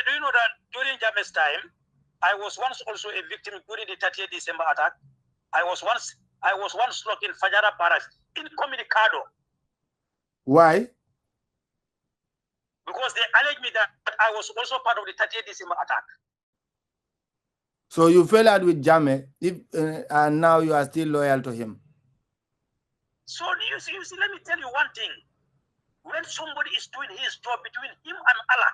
do you know that during Jammeh's time, I was once also a victim during the 30th December attack. I was once locked in Fajara Barracks incommunicado. Why? Because they alleged me that I was also part of the 30th December attack. So you fell out with Jammeh, and now you are still loyal to him. So you see, let me tell you one thing. When somebody is doing his job between him and Allah,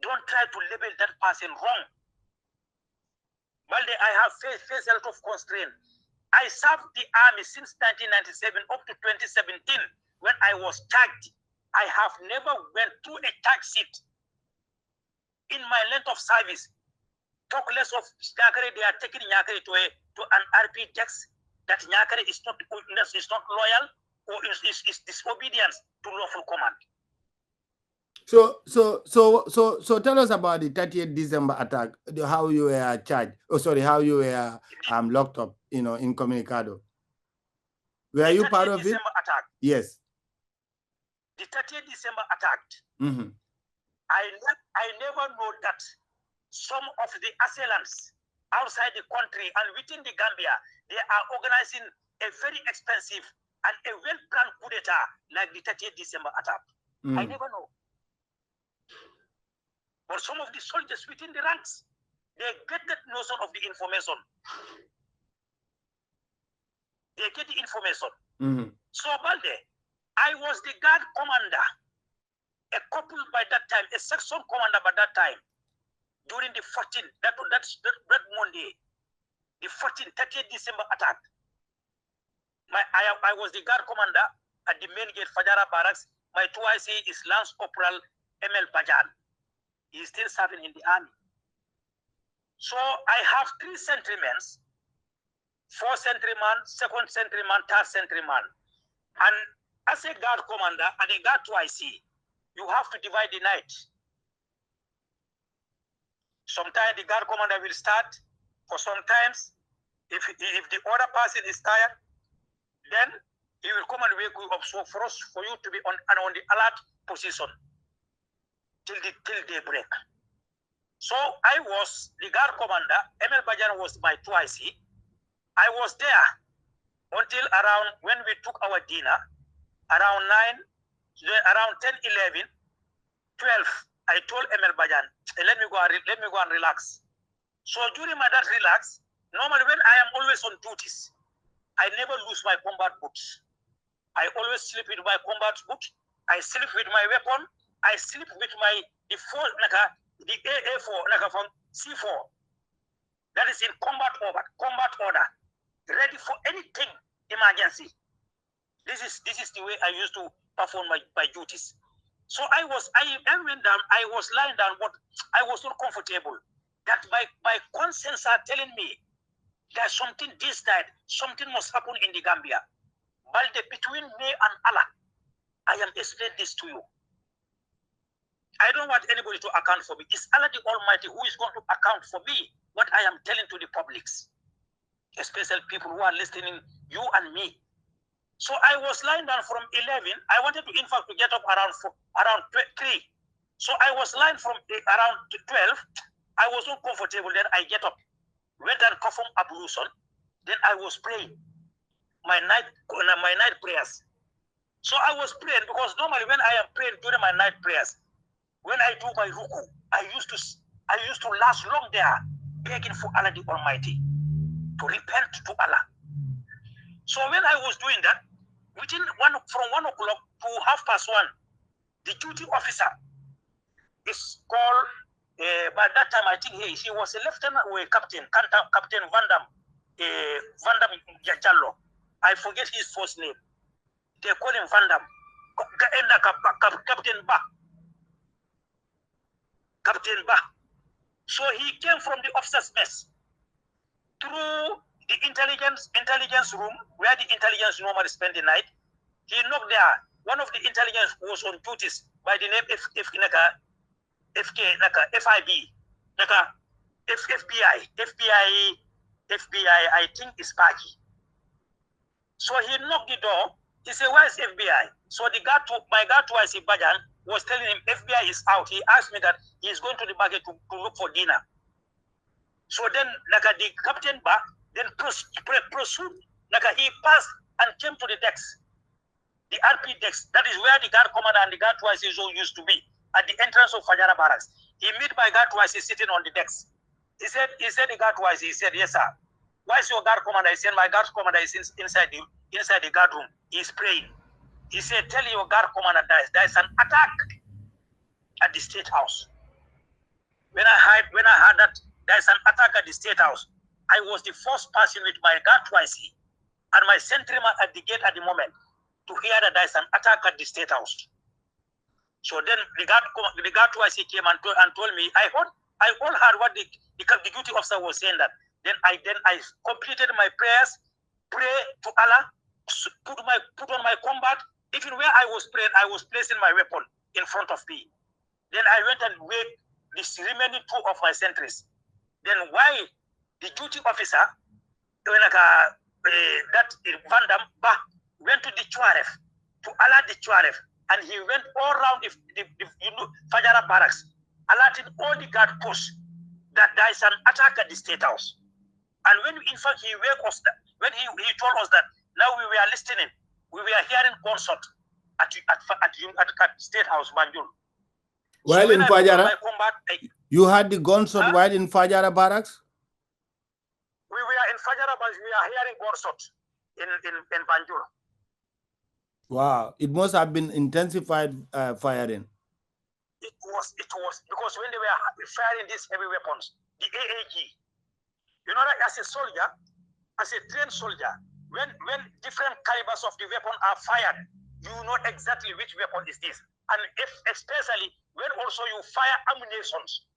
don't try to label that person wrong. Balde, I have faced a lot of constraint. I served the army since 1997 up to 2017 when I was charged. I have never went through a charge sheet in my length of service. Talk less of Nyakare, they are taking Nyakare to an RP text that Nyakare is not loyal or is disobedience to lawful command. So tell us about the 30th December attack, how you were charged. Oh, sorry, how you were locked up, incommunicado. Were you part of it? Attack. Yes. The 30th December attack. Mm-hmm. I never know that some of the assailants outside the country and within the Gambia, they are organizing a very expensive and a well-planned coup d'etat like the 30th December attack. I never know. But some of the soldiers within the ranks, they get that notion of the information. They get the information. Mm-hmm. So, Balde, I was the guard commander, a couple by that time, a section commander by that time, during the 14th, that Monday, the 30th December attack. I was the guard commander at the main gate, Fajara Barracks. My 2IC is Lance Corporal ML Bajan. He is still serving in the army. So I have 3 sentrymen, 4 sentrymen, 2nd sentryman, 3rd sentryman. And as a guard commander and a guard 2IC, you have to divide the night. Sometimes the guard commander will start. For sometimes, if the other person is tired, then he will come and wake you up. So for you to be on the alert position till daybreak. So I was the guard commander. ML Bajan was my 2IC. I was there until around when we took our dinner, around 9, around 10, 11, 12. I told ML Bajan, let me go and relax. So during that relax, normally when I am always on duties, I never lose my combat boots. I always sleep with my combat boot. I sleep with my weapon. I sleep with the AA4 from C4. That is in combat order, ready for anything emergency. This is the way I used to perform my duties. So I went down. I was lying down, but I was not comfortable. That my conscience are telling me that something something must happen in the Gambia. But between me and Allah, I am explaining this to you. I don't want anybody to account for me. It's Allah the Almighty who is going to account for me, what I am telling to the publics, especially people who are listening, you and me. So I was lying down from 11. I wanted to, in fact, to get up around 3. So I was lying from around 12. I was not comfortable. Then I get up, went and performed ablution. Then I was praying my night prayers. So I was praying because normally when I am praying during my night prayers, when I do my ruku, I used to last long there, begging for Allah the Almighty to repent to Allah. So when I was doing that, from 1 o'clock to 1:30, the duty officer is called. By that time, I think he was a lieutenant or a captain, Captain Vandam Jallo. I forget his first name. They call him Vandam. Captain Ba. Captain Ba. So he came from the officers' mess through the intelligence room where the intelligence normally spend the night. He knocked there. One of the intelligence was on duties by the name FBI, I think is Paki. So he knocked the door. He said, "Where is FBI?" So my guard 2IC Bajan was telling him FBI is out. He asked me that he is going to the market to look for dinner. So then, like the captain back, then pursued, like he passed and came to the decks, the RP decks. That is where the guard commander and the guard twice used to be, at the entrance of Fajara Barracks. He met my guard twice sitting on the decks. He said the guard twice. He said, yes, sir. Why is your guard commander? He said, my guard commander is inside the guard room. He's praying. He said, tell your guard commander there is an attack at the State House. When I heard that there is an attack at the State House, I was the first person with my guard twice and my sentryman at the gate at the moment to hear that there is an attack at the State House. So then the guard twice came and told me. I all heard what the duty officer was saying. That then I completed my prayers, pray to Allah, put on my combat. Even where I was praying, I was placing my weapon in front of me. Then I went and waked the remaining two of my sentries. Then why the duty officer, that Van Dam went to the Chuaref, to alert the Chuaref, and he went all around the Fajara Barracks, alerting all the guard posts that there is an attack at the State House. And when in fact he told us that now we were listening, we were hearing concert at State House, Banjul. While so in Fajara, you had the gunshot while in Fajara Barracks? We were in Fajara Barracks, we are hearing gunshot in Banjul. Wow, it must have been intensified firing. It was because when they were firing these heavy weapons, the AAG, you know that as a soldier, as a trained soldier, when different calibers of the weapon are fired, you know exactly which weapon is this. And especially when also you fire ammunitions,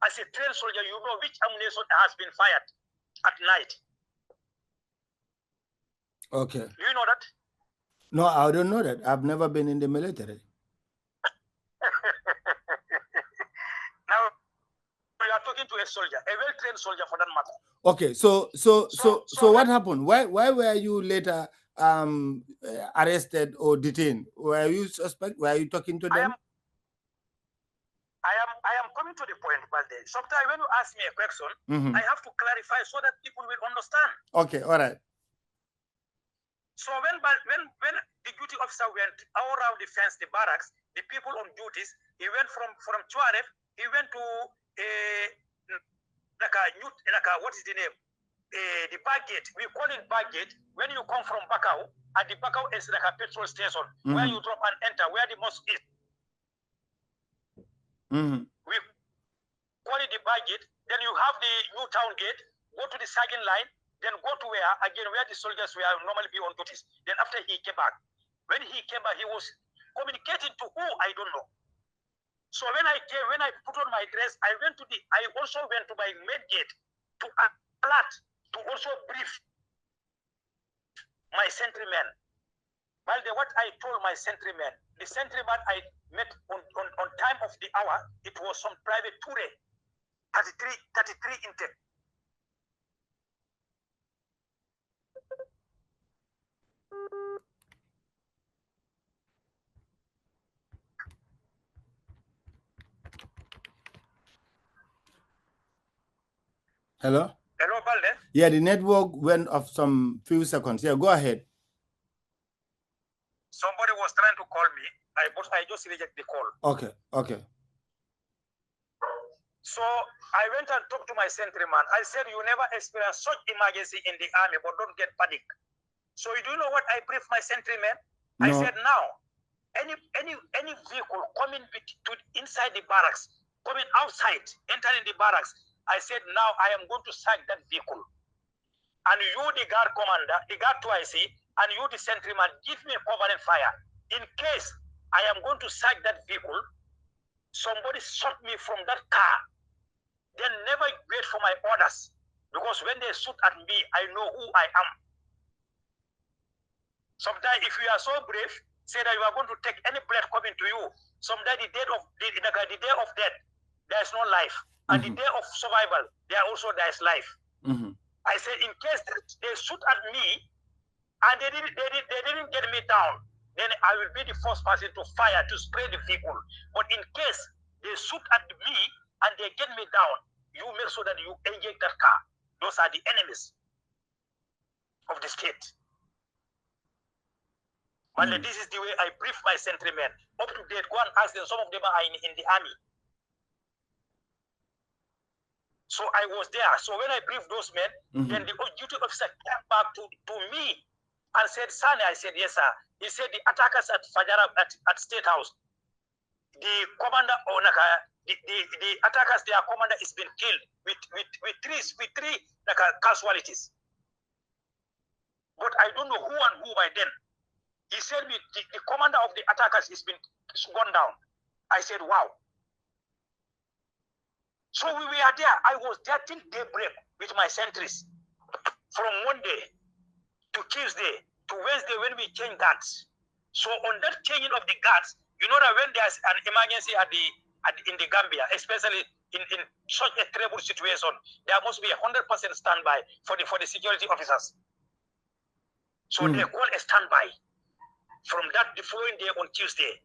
as a trained soldier, you know which ammunition has been fired at night. Okay. Do you know that? No, I don't know that. I've never been in the military. Now, we are talking to a soldier, a well-trained soldier for that matter. Okay, so what happened? Why were you later arrested or detained? Were you suspect? Were you talking to them? I am coming to the point, Balde. Sometimes when you ask me a question, I have to clarify so that people will understand. Okay, all right. So when the duty officer went all around the fence, the barracks, the people on duties, he went from Chuaref, he went to what is the name? The back gate. We call it back gate. When you come from Bakau, at the Bakau is like a petrol station where you drop and enter, where the mosque is. We call it the back gate. Then you have the new town gate. Go to the Sagin line. Then go to where the soldiers were normally be on duties. Then after he came back, when he came back, he was communicating to who I don't know. So when I put on my dress, I also went to my main gate to alert, to also brief my sentryman. Well, what I told my sentryman, the sentryman I met on time of the hour, it was some private Ture, 33 intake. Hello? Hello, Balde? Yeah, the network went off some few seconds. Yeah, go ahead. Somebody was trying to call me, but I just rejected the call. Okay. So I went and talked to my sentryman. I said, you never experience such emergency in the army, but don't get panic. So you do know what I briefed my sentryman? No. I said, now, any vehicle coming to inside the barracks, coming outside, entering the barracks, I said, now I am going to sack that vehicle. And you, the guard commander, the guard 2IC, and you, the sentryman, give me a covering fire. In case I am going to sack that vehicle, somebody shot me from that car. Then never wait for my orders. Because when they shoot at me, I know who I am. Sometimes if you are so brave, say that you are going to take any blood coming to you. Sometimes the day of death, there is no life. And the day of survival, there is life. I said, in case they shoot at me, and they didn't get me down, then I will be the first person to fire to spray the vehicle. But in case they shoot at me and they get me down, you make sure that you eject that car. Those are the enemies of the state. But this is the way I brief my sentrymen. Up to date, go and ask them. Some of them are in the army. So I was there. So when I briefed those men, then the duty officer came back to me and said, Sani, I said, yes, sir. He said the attackers at Fajara at State House, the commander, the attackers, their commander is been killed with three casualties. But I don't know who and who by then. He said the commander of the attackers is gone down. I said, wow. So we were there. I was there till daybreak with my sentries. From Monday to Tuesday to Wednesday when we changed guards. So on that changing of the guards, you know that when there's an emergency in the Gambia, especially in such a terrible situation, there must be 100% standby for the security officers. So they call a standby. From that, the following day on Tuesday,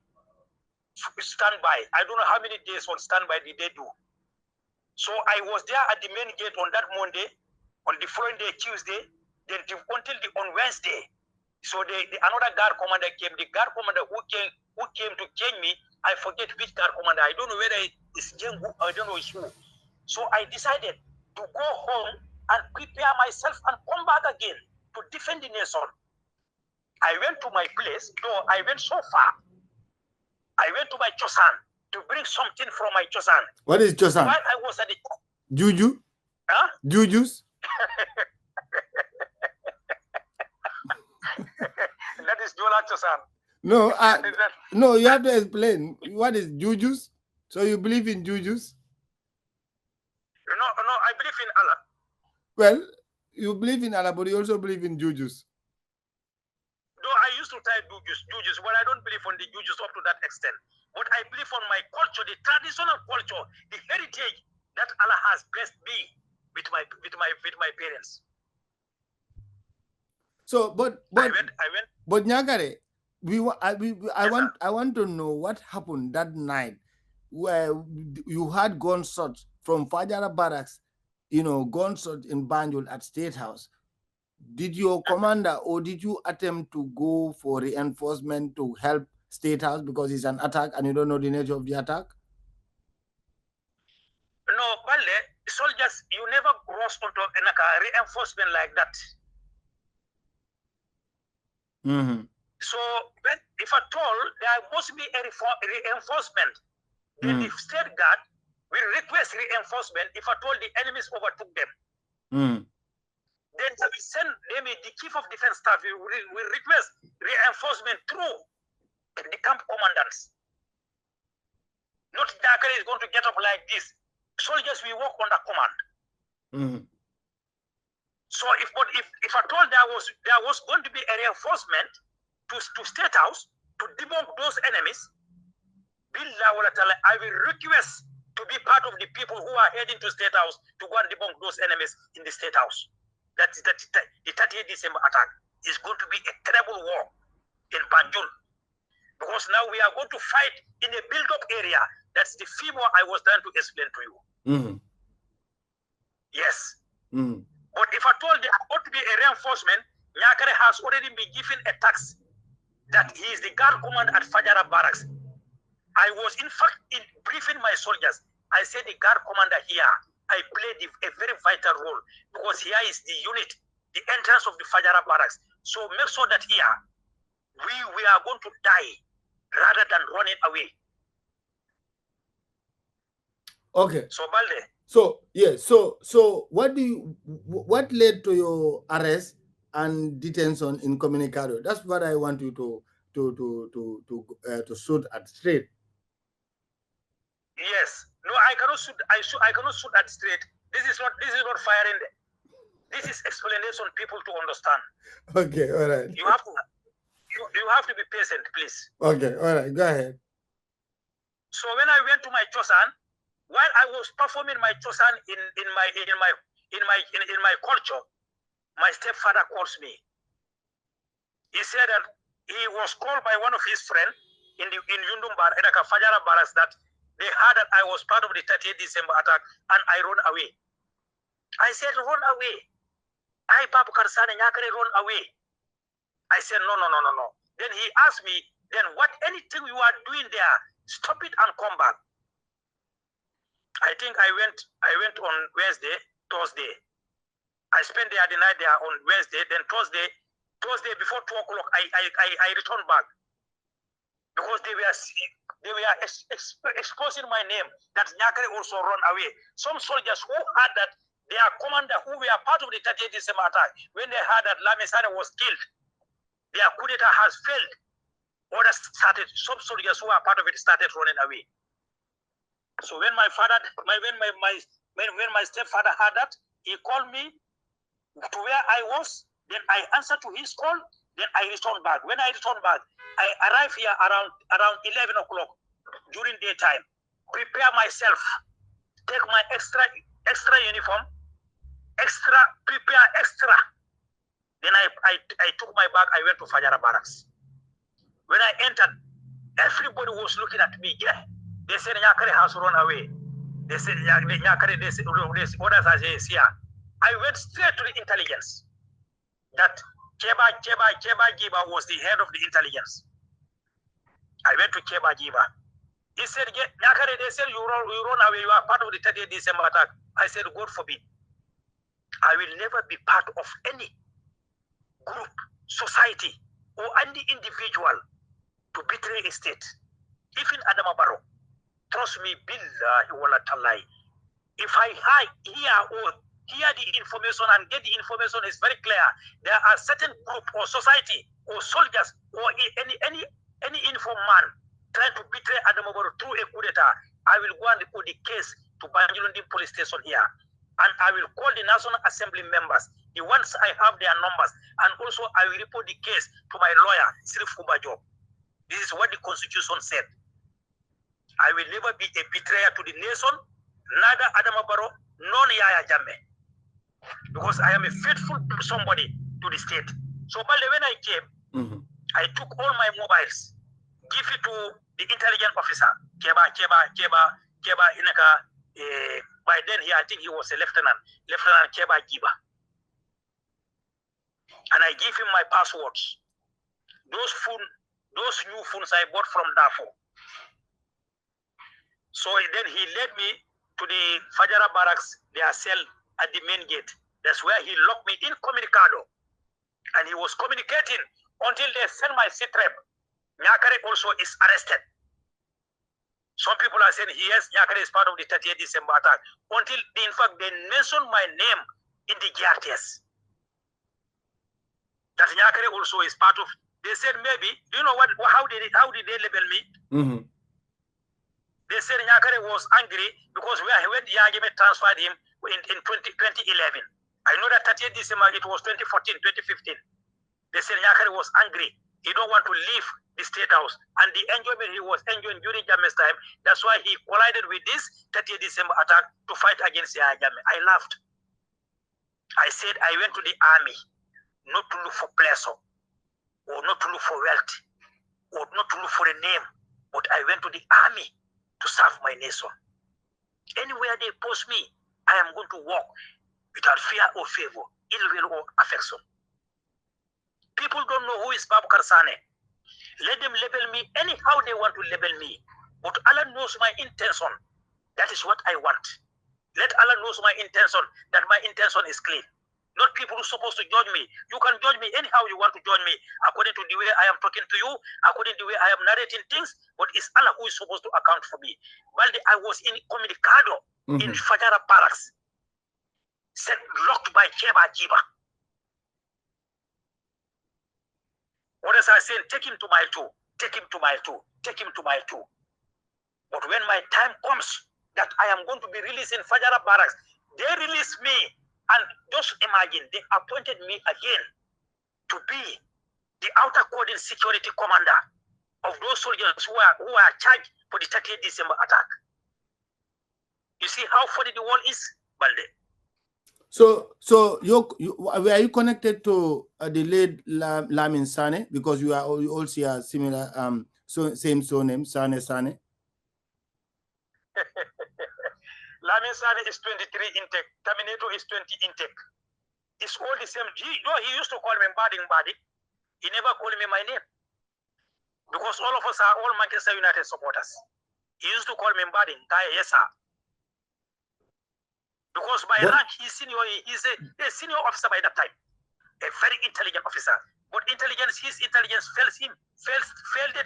standby. I don't know how many days on standby did they do. So I was there at the main gate on that Monday, on the following day, Tuesday, then until on Wednesday. So another guard commander came. The guard commander who came to change me, I forget which guard commander. I don't know whether it's Jengu, I don't know it's who. So I decided to go home and prepare myself and come back again to defend the nation. I went to my place, though I went so far. I went to my Chosan to bring something from my Chosan. What is Chosan? While I was at the Juju? Huh? Jujus? That is Jola Chosan. No, no, you have to explain. What is Jujus? So you believe in Jujus? No, I believe in Allah. Well, you believe in Allah, but you also believe in Jujus. No, I used to type Jujus, but I don't believe on the Jujus up to that extent. But I believe on my culture, the traditional culture, the heritage that Allah has blessed me with my parents. So, but I went. But Nyagare, I want to know what happened that night where you had gunshots from Fajara Barracks, gunshots in Banjul at State House. Did your commander or did you attempt to go for reinforcement to help State House because it's an attack and you don't know the nature of the attack? No, Bale, soldiers, you never cross onto a reinforcement like that. So, if at all there must be a reinforcement, then the state guard will request reinforcement if at all the enemies overtook them. Then we send them, the chief of defense staff will request reinforcement through the camp commandants. Not Dakar is going to get up like this. Soldiers will work under command. So if at all there was going to be a reinforcement to State House to debunk those enemies, I will request to be part of the people who are heading to State House to go and debunk those enemies in the State House. The 30th December attack is going to be a terrible war in Banjul. Because now we are going to fight in a build-up area. That's the FIMO I was trying to explain to you. Yes. But if I told there ought to be a reinforcement, Nyakare has already been given a tax that he is the guard commander at Fajara Barracks. I was in fact briefing my soldiers. I said the guard commander here, I played a very vital role because here is the unit, the entrance of the Fajara Barracks. So make sure that here we are going to die rather than running away. Okay. So Balde. So yeah. So what led to your arrest and detention in Comunicado? That's what I want you to shoot at straight. Yes. No, I cannot shoot. I cannot shoot at straight. This is not firing. This is explanation people to understand. Okay. All right. You have to be patient, please. Okay. All right. Go ahead. So when I went to my Chosan, while I was performing my Chosan in my culture, my stepfather calls me. He said that he was called by one of his friends in Yundumbar, Edaka Fajara Barracks, that they heard that I was part of the 30th December attack and I run away. I said, run away. I, Babu Karsane Nyakare, run away. I said, no. Then he asked me, then what, anything you are doing there, stop it and come back. I think I went on Wednesday, Thursday. I spent the night there on Wednesday, then Thursday before 2 o'clock, I returned back. Because they were exposing my name, that Nyakare also run away. Some soldiers who heard that their commander, who were part of the 30th December attack, when they heard that Lamesane was killed, their coup d'etat has failed. Others started, some soldiers who are part of it started running away. So when my father, when my stepfather heard that, he called me to where I was. Then I answered to his call. Then I returned back. When I returned back, I arrived here around 11 o'clock during daytime. Prepare myself, take my extra uniform, prepare extra. Then I took my bag. I went to Fajara Barracks. When I entered, everybody was looking at me. Yeah. They said Nyakare has run away. They said Nyakare, they said, others are here. I went straight to the intelligence. That Cheba Giba was the head of the intelligence. I went to Cheba Giba. He said, Nyakare, they said you run away, you are part of the 30th December attack. I said, God forbid. I will never be part of any group, society, or any individual to betray a state. Even Adama Barrow, trust me, billahi wala talai. If I hear the information and get the information is very clear, there are certain group or society or soldiers or any informant trying to betray Adama Barrow through a coup d'etat. I will go and put the case to Banjulundi police station here. And I will call the National Assembly members, the ones I have their numbers, and also I will report the case to my lawyer, Sirif Kubajo. This is what the Constitution said. I will never be a betrayer to the nation, neither Adama Barrow, nor Yaya Jammeh. Because I am a faithful somebody to the state. So when I came, I took all my mobiles, give it to the intelligence officer, Keba Inaka. By then, I think he was a Lieutenant Keba Giba. And I gave him my passwords. Those new phones I bought from Darfur. So then he led me to the Fajara Barracks, their cell at the main gate. That's where he locked me incommunicado. And he was communicating until they sent my CTREP. Nyakare also is arrested. Some people are saying, yes, Nyakare is part of the 30th December attack. Until, in fact, they mentioned my name in the GRTS. That Nyakare also is part of. They said maybe, you know what? How did they label me? They said Nyakare was angry because when Yagime transferred him in 2011. I know that 30th December, it was 2014, 2015. They said Nyakare was angry. He don't want to leave the State House. And the enjoyment he was enjoying during Jammeh's time, that's why he collided with this 30th December attack to fight against Yaya Jammeh. I laughed. I said I went to the army not to look for pleasure, or not to look for wealth, or not to look for a name, but I went to the army to serve my nation. Anywhere they post me, I am going to walk without fear or favor, ill will or affection. People don't know who is Babu Karsane. Let them label me anyhow they want to label me. But Allah knows my intention. That is what I want. Let Allah knows my intention, that my intention is clean. Not people who are supposed to judge me. You can judge me anyhow you want to judge me, according to the way I am talking to you, according to the way I am narrating things, but it's Allah who is supposed to account for me. While I was in Communicado, in Fajara Barracks, locked by Cheba Jiba. Others are saying, take him to mile 2, take him to mile 2, take him to mile 2. But when my time comes that I am going to be released in Fajara Barracks, they release me. And just imagine, they appointed me again to be the outer cordon security commander of those soldiers who are charged for the 30th December attack. You see how funny the world is, Balde? So were you connected to the late Lamin Sane, because you also are similar same surname Sane? Lamin Sane is 23 intake. Terminator is 20 intake. It's all the same. He used to call me Bading. He never called me my name. Because all of us are all Manchester United supporters. He used to call me Bading. Yes, sir. Because by rank, he's a senior officer by that time. A very intelligent officer. But his intelligence failed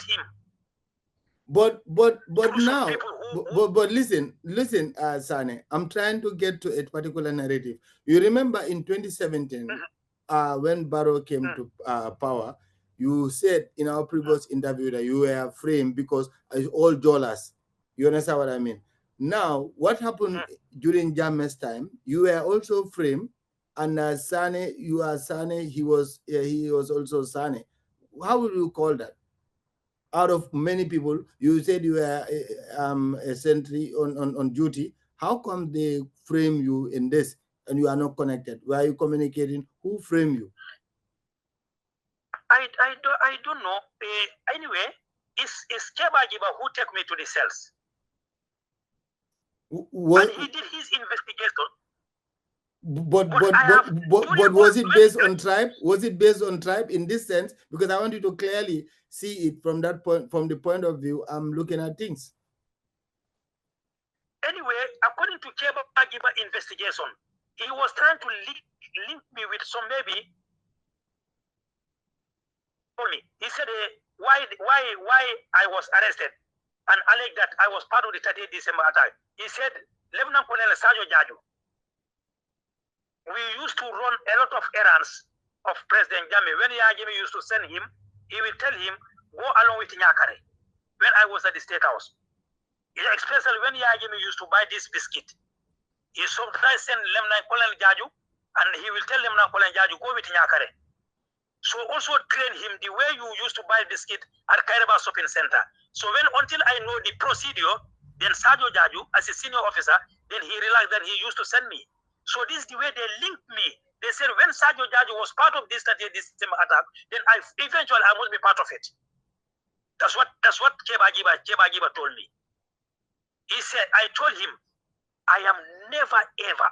him. But now, but listen, Sane, I'm trying to get to a particular narrative. You remember in 2017, when Barrow came to power, you said in our previous interview that you were framed because it's all dollars. You understand what I mean? Now, what happened during Jammeh's time? You were also framed, and Sane, you are Sane. He was also Sane. How would you call that? Out of many people, you said you were a sentry on duty. How come they frame you in this and you are not connected? Were you communicating? Who framed you? I don't know. Anyway, it's Kebajiba who took me to the cells. And he did his investigation. But was it based on tribe? Was it based on tribe in this sense? Because I want you to clearly see it from that point, from the point of view I'm looking at things. Anyway, according to Keba Agiba investigation, he was trying to link me with some maybe. He said why I was arrested and alleged that I was part of the 30th December attack. He said, Lieutenant Colonel Sajo Jaju, we used to run a lot of errands of President Jammeh. When Jammeh used to send him, he will tell him, go along with Nyakare. When I was at the State House, especially when Jammeh used to buy this biscuit, he sometimes send Lieutenant Colonel Jaju, and he will tell Lieutenant Colonel Jaju, go with Nyakare. So also train him the way you used to buy biscuit at Kairaba Shopping Center. So until I know the procedure, then Sajo Jaju, as a senior officer, then he realized that he used to send me. So this is the way they linked me. They said when Sajo Jaju was part of this 30th December attack, then eventually I must be part of it. That's what Kebagiba told me. He said, I told him, I am never ever.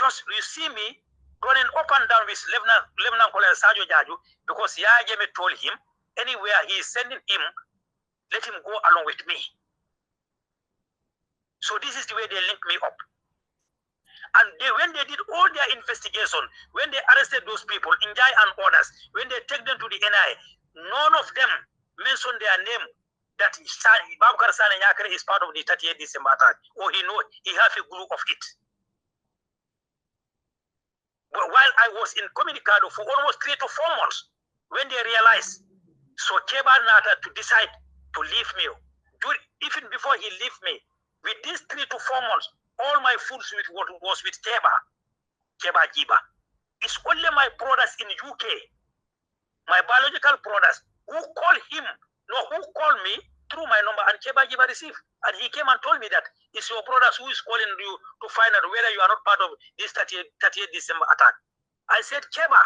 Just you see me running up and down with Lieutenant Colonel Sajo Jaju, because Yajeme told him anywhere he is sending him, let him go along with me. So this is the way they link me up. And when they did all their investigation, when they arrested those people, Njai and others, when they take them to the NI, none of them mentioned their name that Babkar Sane Nyakare is part of the 30th December attack, or he has a group of it. But while I was in Communicado for almost 3 to 4 months, when they realized, so Keba Nata to decide to leave me, even before he left me, with these 3 to 4 months, all my foods was with Keba Jiba. It's only my brothers in UK, my biological brothers, who called me through my number, and Keba Jiba received. And he came and told me that it's your brothers who is calling you to find out whether you are not part of this 30th December attack. I said, Keba,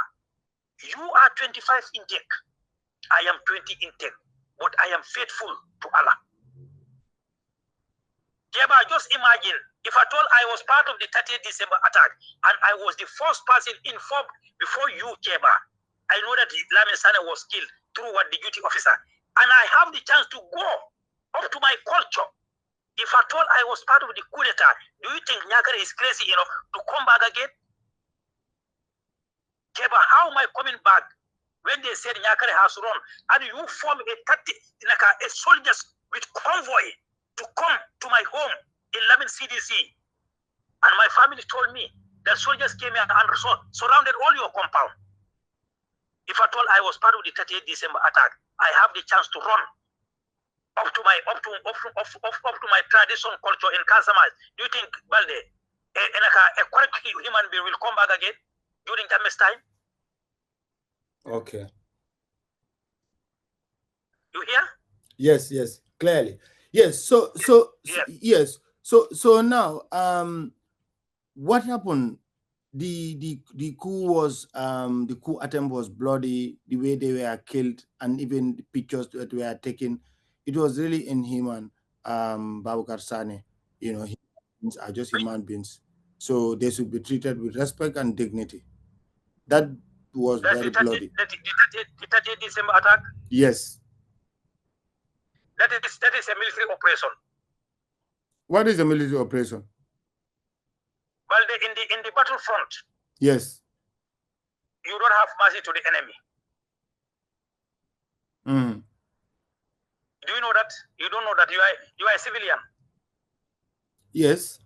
you are 25 intake. I am 20 intake, but I am faithful to Allah. Keba, just imagine, if I told I was part of the 30th December attack, and I was the first person informed before you, Keba, I know that Lamin Sane was killed through the duty officer, and I have the chance to go up to my culture. If I told I was part of the coup d'etat, do you think Nyakare is crazy enough to come back again? Keba, how am I coming back when they said Nyakare has run, and you form a soldiers with convoy to come to my home in Lamin CDC? And my family told me that soldiers came here and surrounded all your compound. If I told I was part of the 30th December attack, I have the chance to run up to my traditional culture in Casamance. Do you think, Balde, a correct human being will come back again during Jammeh's time? Okay. You hear? Yes, clearly. Yes. So now, what happened the coup was the coup attempt was bloody, the way they were killed, and even the pictures that were taken, it was really inhuman. Babukar Sane, human beings are just human beings, so they should be treated with respect and dignity. That was That's very bloody. the 30th December attack. Yes. That is a military operation. What is a military operation? Well, in the battlefront, Yes. you don't have mercy to the enemy. Mm. Do you know that? You don't know that you are a civilian. Yes.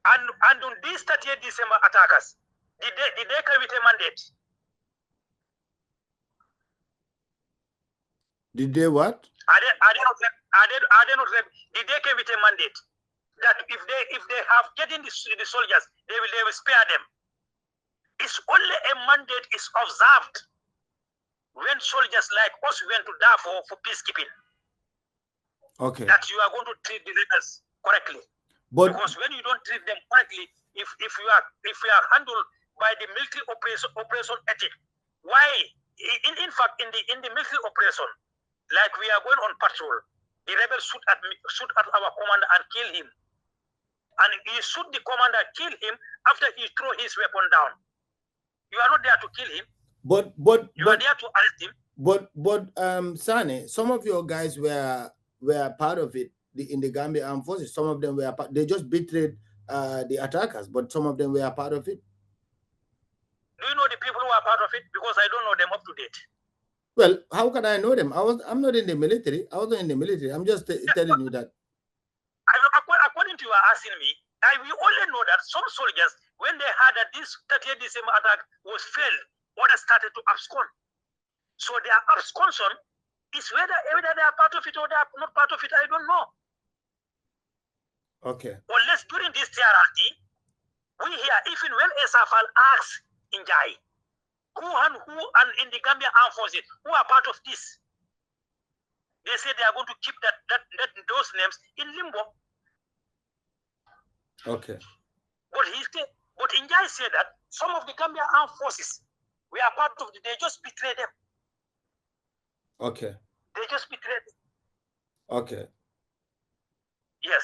And on these 30th December attackers, did they come with a mandate? Did they what? Are they not? Did they come with a mandate that if they have getting the soldiers, they will spare them? It's only a mandate is observed when soldiers like us went to Darfur for peacekeeping. Okay. That you are going to treat the rebels correctly. But because when you don't treat them correctly, if you are handled by the military operation ethic, why in fact in the military operation, like we are going on patrol, the rebels shoot at our commander and kill him. And he shoot the commander, kill him after he throw his weapon down. You are not there to kill him. But you are there to arrest him. But Sane, some of your guys were part of it in the Gambia Armed Forces. Some of them were they just betrayed the attackers, but some of them were part of it. Do you know the people who are part of it? Because I don't know them up to date. Well, how can I know them? I'm not in the military. I wasn't in the military. I'm just telling you that. According to you are asking me, we only know that some soldiers, when they heard that this 30th December attack was failed, others started to abscond. So their absconsion is whether they are part of it or they are not part of it, I don't know. Okay. Unless during this TRRT, we hear even when SFL asks in Jai, who and in the Gambia Armed Forces, who are part of this, they say they are going to keep those names in limbo. Okay. But Njai said that some of the Gambia Armed Forces we are part of it, they just betray them. Okay. They just betray them. Okay. Yes.